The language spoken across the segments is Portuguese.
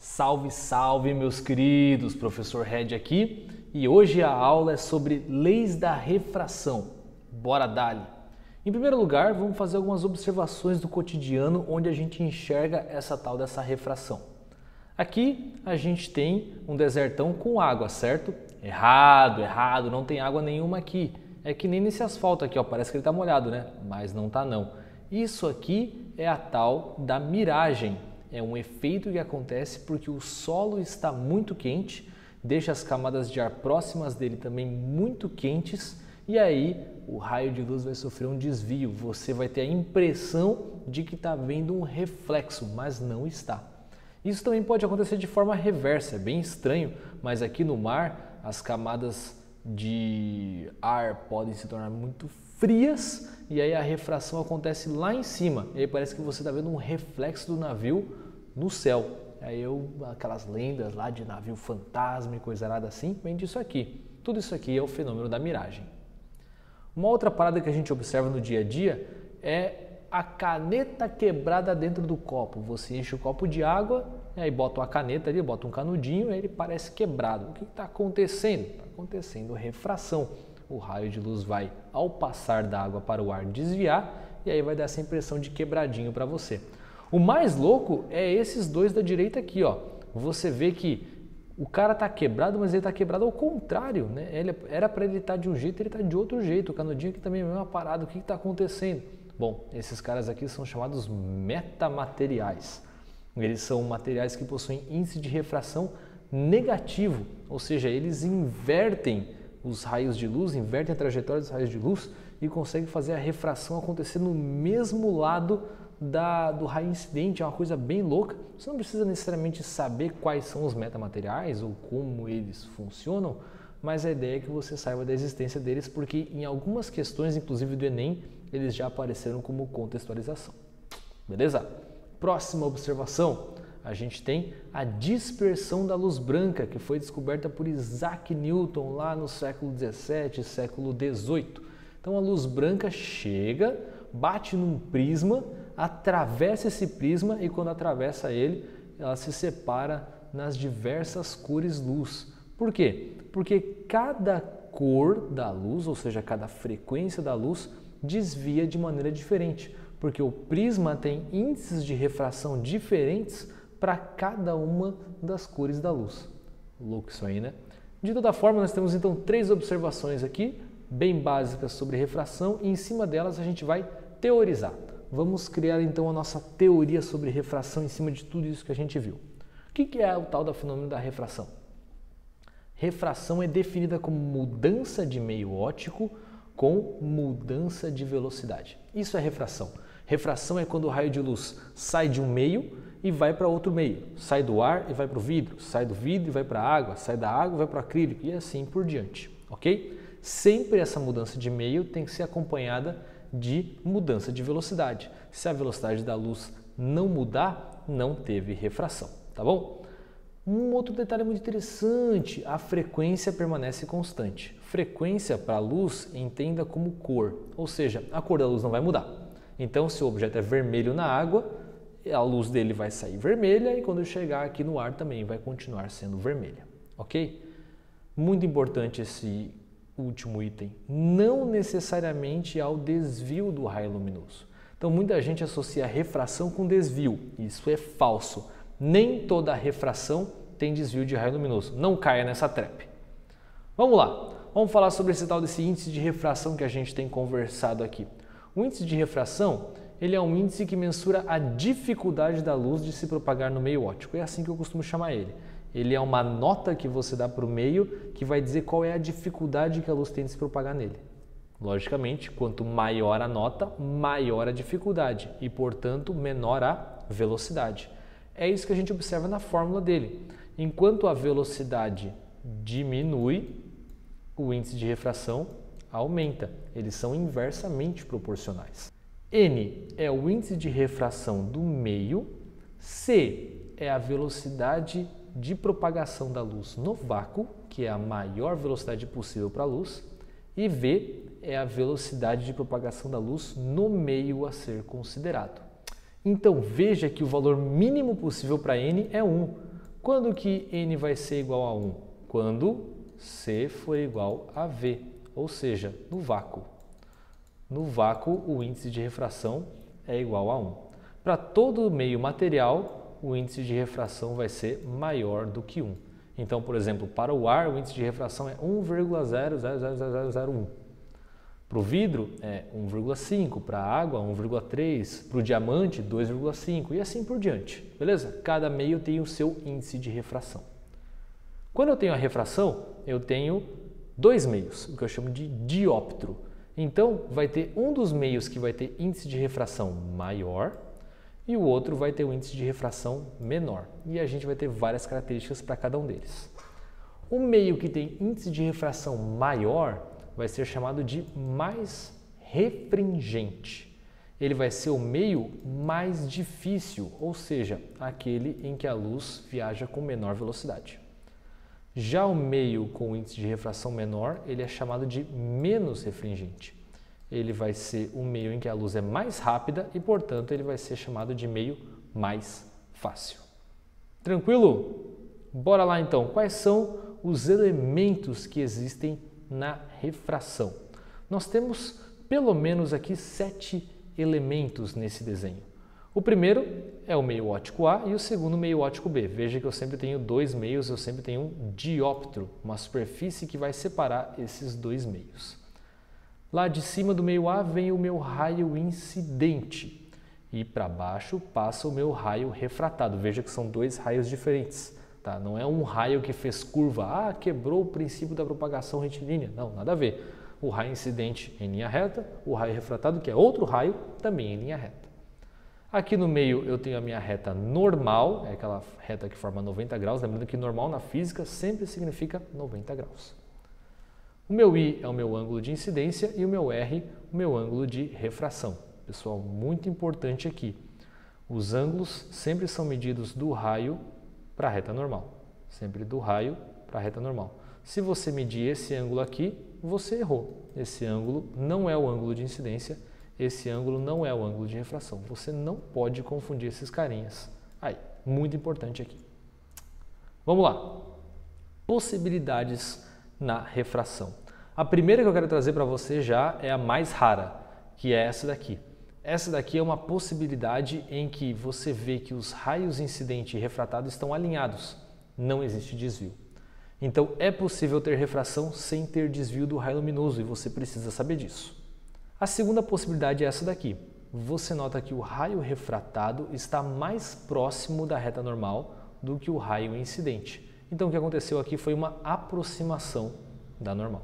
Salve, salve, meus queridos! Professor Red aqui e hoje a aula é sobre leis da refração. Bora dali! Em primeiro lugar, vamos fazer algumas observações do cotidiano onde a gente enxerga essa tal dessa refração. Aqui a gente tem um desertão com água, certo? Errado, não tem água nenhuma aqui. É que nem nesse asfalto aqui, ó, parece que ele está molhado, né? Mas não está não. Isso aqui é a tal da miragem. É um efeito que acontece porque o solo está muito quente, deixa as camadas de ar próximas dele também muito quentes e aí o raio de luz vai sofrer um desvio. Você vai ter a impressão de que está vendo um reflexo, mas não está. Isso também pode acontecer de forma reversa, é bem estranho, mas aqui no mar as camadas de ar podem se tornar muito frias e aí a refração acontece lá em cima. E aí parece que você está vendo um reflexo do navio no céu. Aí aquelas lendas lá de navio fantasma e coisa nada assim, vem disso aqui. Tudo isso aqui é o fenômeno da miragem. Uma outra parada que a gente observa no dia a dia é a caneta quebrada dentro do copo. Você enche o copo de água, e aí bota uma caneta ali, bota um canudinho e ele parece quebrado. O que está acontecendo? Está acontecendo refração. O raio de luz vai, ao passar da água para o ar, desviar e aí vai dar essa impressão de quebradinho para você. O mais louco é esses dois da direita aqui, ó. Você vê que o cara está quebrado, mas ele está quebrado ao contrário, né? Era para ele estar de um jeito, ele está de outro jeito. O canudinho aqui também é a mesma parada. O que está acontecendo? Bom, esses caras aqui são chamados metamateriais. Eles são materiais que possuem índice de refração negativo, ou seja, eles invertem os raios de luz, invertem a trajetória dos raios de luz e conseguem fazer a refração acontecer no mesmo lado do raio incidente. É uma coisa bem louca. Você não precisa necessariamente saber quais são os metamateriais ou como eles funcionam, mas a ideia é que você saiba da existência deles, porque em algumas questões, inclusive do Enem, eles já apareceram como contextualização. Beleza? Próxima observação, a gente tem a dispersão da luz branca, que foi descoberta por Isaac Newton lá no século XVII, século XVIII. Então a luz branca chega, bate num prisma, atravessa esse prisma e quando atravessa ele, ela se separa nas diversas cores luz. Por quê? Porque cada cor da luz, ou seja, cada frequência da luz, desvia de maneira diferente, porque o prisma tem índices de refração diferentes para cada uma das cores da luz. Louco isso aí, né? De toda forma, nós temos então 3 observações aqui, bem básicas sobre refração, e em cima delas a gente vai teorizar. Vamos criar então a nossa teoria sobre refração em cima de tudo isso que a gente viu. O que é o tal da fenômeno da refração? Refração é definida como mudança de meio óptico com mudança de velocidade. Isso é refração. Refração é quando o raio de luz sai de um meio e vai para outro meio. Sai do ar e vai para o vidro, sai do vidro e vai para a água, sai da água e vai para o acrílico e assim por diante, ok? Sempre essa mudança de meio tem que ser acompanhada de mudança de velocidade. Se a velocidade da luz não mudar, não teve refração, tá bom? Um outro detalhe muito interessante, a frequência permanece constante. Frequência para a luz entenda como cor, ou seja, a cor da luz não vai mudar. Então, se o objeto é vermelho na água, a luz dele vai sair vermelha e quando chegar aqui no ar também vai continuar sendo vermelha, ok? Muito importante esse último item, não necessariamente ao desvio do raio luminoso. Então, muita gente associa a refração com desvio, isso é falso. Nem toda refração tem desvio de raio luminoso, não caia nessa trap. Vamos lá, vamos falar sobre esse tal desse índice de refração que a gente tem conversado aqui. O índice de refração, ele é um índice que mensura a dificuldade da luz de se propagar no meio óptico, é assim que eu costumo chamar ele. Ele é uma nota que você dá para o meio que vai dizer qual é a dificuldade que a luz tem de se propagar nele. Logicamente, quanto maior a nota, maior a dificuldade e, portanto, menor a velocidade. É isso que a gente observa na fórmula dele. Enquanto a velocidade diminui, o índice de refração aumenta. Eles são inversamente proporcionais. N é o índice de refração do meio, C é a velocidade de propagação da luz no vácuo, que é a maior velocidade possível para a luz, e V é a velocidade de propagação da luz no meio a ser considerado. Então veja que o valor mínimo possível para N é 1. Quando que n vai ser igual a 1? Quando C for igual a V, ou seja, no vácuo. No vácuo, o índice de refração é igual a 1. Para todo meio material, o índice de refração vai ser maior do que 1. Então, por exemplo, para o ar, o índice de refração é 1,00001. Para o vidro, é 1,5. Para a água, 1,3. Para o diamante, 2,5. E assim por diante, beleza? Cada meio tem o seu índice de refração. Quando eu tenho a refração, eu tenho dois meios, o que eu chamo de dióptro. Então, vai ter um dos meios que vai ter índice de refração maior e o outro vai ter um índice de refração menor. E a gente vai ter várias características para cada um deles. O meio que tem índice de refração maior vai ser chamado de mais refringente. Ele vai ser o meio mais difícil, ou seja, aquele em que a luz viaja com menor velocidade. Já o meio com índice de refração menor, ele é chamado de menos refringente. Ele vai ser o meio em que a luz é mais rápida e, portanto, ele vai ser chamado de meio mais fácil. Tranquilo? Bora lá então. Quais são os elementos que existem na refração? Nós temos pelo menos aqui 7 elementos nesse desenho. O primeiro é o meio óptico A e o segundo meio óptico B. Veja que eu sempre tenho dois meios, eu sempre tenho um dióptro, uma superfície que vai separar esses dois meios. Lá de cima do meio A vem o meu raio incidente e para baixo passa o meu raio refratado. Veja que são dois raios diferentes, tá? Não é um raio que fez curva, quebrou o princípio da propagação retilínea. Não, nada a ver. O raio incidente em linha reta, o raio refratado, que é outro raio, também em linha reta. Aqui no meio eu tenho a minha reta normal, é aquela reta que forma 90 graus, lembrando que normal na física sempre significa 90 graus. O meu I é o meu ângulo de incidência e o meu R, o meu ângulo de refração. Pessoal, muito importante aqui, os ângulos sempre são medidos do raio para a reta normal, sempre do raio para a reta normal. Se você medir esse ângulo aqui, você errou. Esse ângulo não é o ângulo de incidência, esse ângulo não é o ângulo de refração. Você não pode confundir esses carinhas. Aí, muito importante aqui. Vamos lá. Possibilidades na refração. A primeira que eu quero trazer para você já é a mais rara, que é essa daqui. Essa daqui é uma possibilidade em que você vê que os raios incidente e refratado estão alinhados. Não existe desvio. Então, é possível ter refração sem ter desvio do raio luminoso e você precisa saber disso. A segunda possibilidade é essa daqui. Você nota que o raio refratado está mais próximo da reta normal do que o raio incidente. Então, o que aconteceu aqui foi uma aproximação da normal.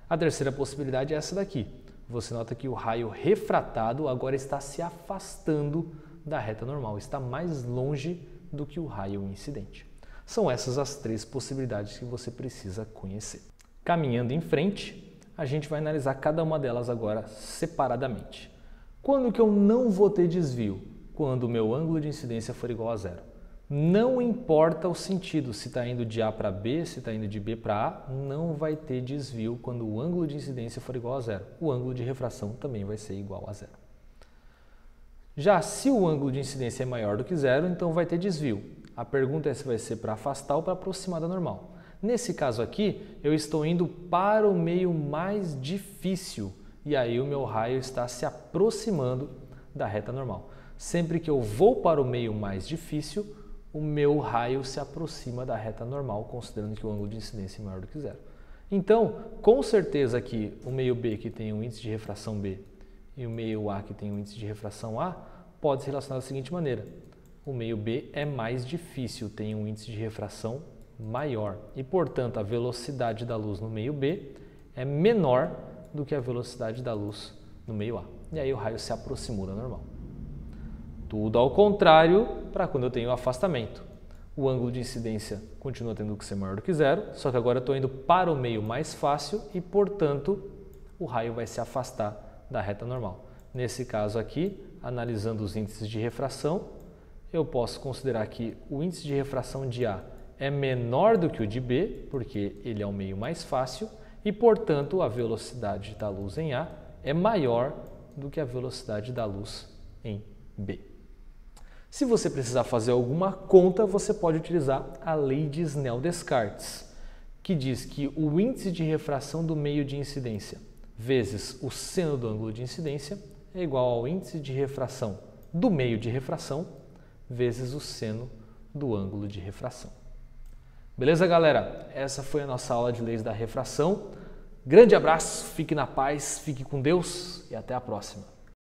A terceira possibilidade é essa daqui. Você nota que o raio refratado agora está se afastando da reta normal, está mais longe do que o raio incidente. São essas as 3 possibilidades que você precisa conhecer. Caminhando em frente, a gente vai analisar cada uma delas agora separadamente. Quando que eu não vou ter desvio? Quando o meu ângulo de incidência for igual a zero. Não importa o sentido, se está indo de A para B, se está indo de B para A, não vai ter desvio quando o ângulo de incidência for igual a zero. O ângulo de refração também vai ser igual a zero. Já se o ângulo de incidência é maior do que zero, então vai ter desvio. A pergunta é se vai ser para afastar ou para aproximar da normal. Nesse caso aqui, eu estou indo para o meio mais difícil e aí o meu raio está se aproximando da reta normal. Sempre que eu vou para o meio mais difícil, o meu raio se aproxima da reta normal, considerando que o ângulo de incidência é maior do que zero. Então, com certeza que o meio B que tem um índice de refração B e o meio A que tem um índice de refração A pode se relacionar da seguinte maneira. O meio B é mais difícil, tem um índice de refração maior e, portanto, a velocidade da luz no meio B é menor do que a velocidade da luz no meio A. E aí o raio se aproximou da normal. Tudo ao contrário para quando eu tenho afastamento. O ângulo de incidência continua tendo que ser maior do que zero, só que agora eu estou indo para o meio mais fácil e, portanto, o raio vai se afastar da reta normal. Nesse caso aqui, analisando os índices de refração, eu posso considerar que o índice de refração de A é menor do que o de B, porque ele é o meio mais fácil, e, portanto, a velocidade da luz em A é maior do que a velocidade da luz em B. Se você precisar fazer alguma conta, você pode utilizar a lei de Snell-Descartes, que diz que o índice de refração do meio de incidência vezes o seno do ângulo de incidência é igual ao índice de refração do meio de refração vezes o seno do ângulo de refração. Beleza, galera? Essa foi a nossa aula de leis da refração. Grande abraço, fique na paz, fique com Deus e até a próxima.